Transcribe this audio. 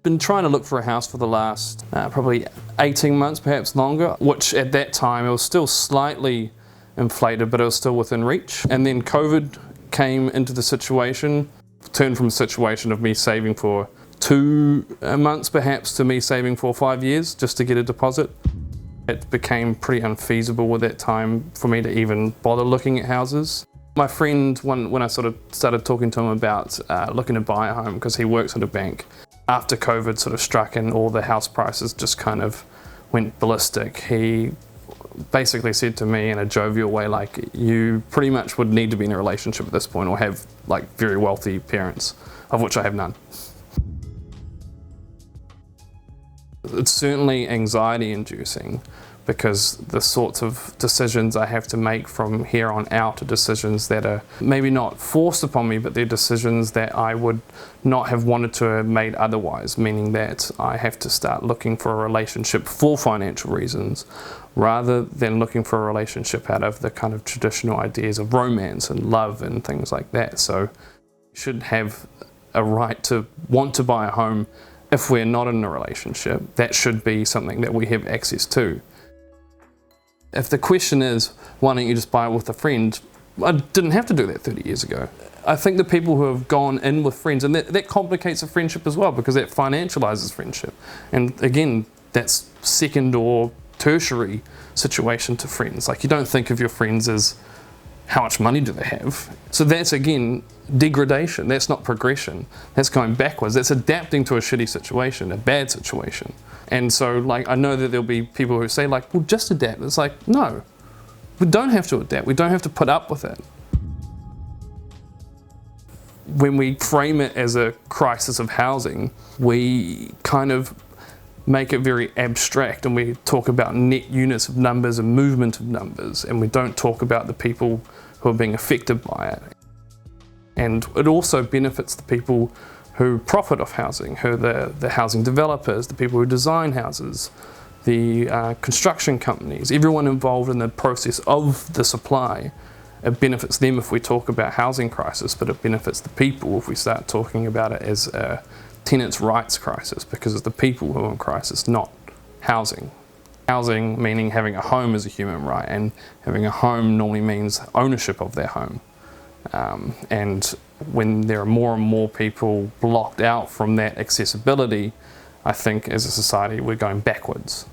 been trying to look for a house for the last probably 18 months, perhaps longer, which at that time it was still slightly inflated, but it was still within reach. And then COVID came into the situation, turned from a situation of me saving for 2 months perhaps to me saving for 5 years just to get a deposit. It became pretty unfeasible at that time for me to even bother looking at houses. My friend, when I sort of started talking to him about looking to buy a home, because he works at a bank, after COVID sort of struck and all the house prices just kind of went ballistic, he basically said to me in a jovial way, like, you pretty much would need to be in a relationship at this point or have like very wealthy parents, of which I have none. It's certainly anxiety inducing, because the sorts of decisions I have to make from here on out are decisions that are maybe not forced upon me, but they're decisions that I would not have wanted to have made otherwise, meaning that I have to start looking for a relationship for financial reasons rather than looking for a relationship out of the kind of traditional ideas of romance and love and things like that. So you should have a right to want to buy a home if we're not in a relationship. That should be something that we have access to. If the question is, why don't you just buy it with a friend? I didn't have to do that 30 years ago. I think the people who have gone in with friends, and that complicates a friendship as well, because that financializes friendship. And again, that's second or tertiary situation to friends. Like, you don't think of your friends as how much money do they have. So that's, again, degradation. That's not progression. That's going backwards. That's adapting to a shitty situation, a bad situation. And so, like, I know that there'll be people who say, like, well, just adapt. It's like, no, we don't have to adapt. We don't have to put up with it. When we frame it as a crisis of housing, we kind of make it very abstract, and we talk about net units of numbers and movement of numbers, and we don't talk about the people who are being affected by it. And it also benefits the people who profit off housing, who are the housing developers, the people who design houses, the construction companies, everyone involved in the process of the supply. It benefits them if we talk about housing crisis, but it benefits the people if we start talking about it as a tenants' rights crisis, because it's the people who are in crisis, not housing. Housing meaning having a home is a human right, and having a home normally means ownership of their home. And when there are more and more people blocked out from that accessibility, I think as a society we're going backwards.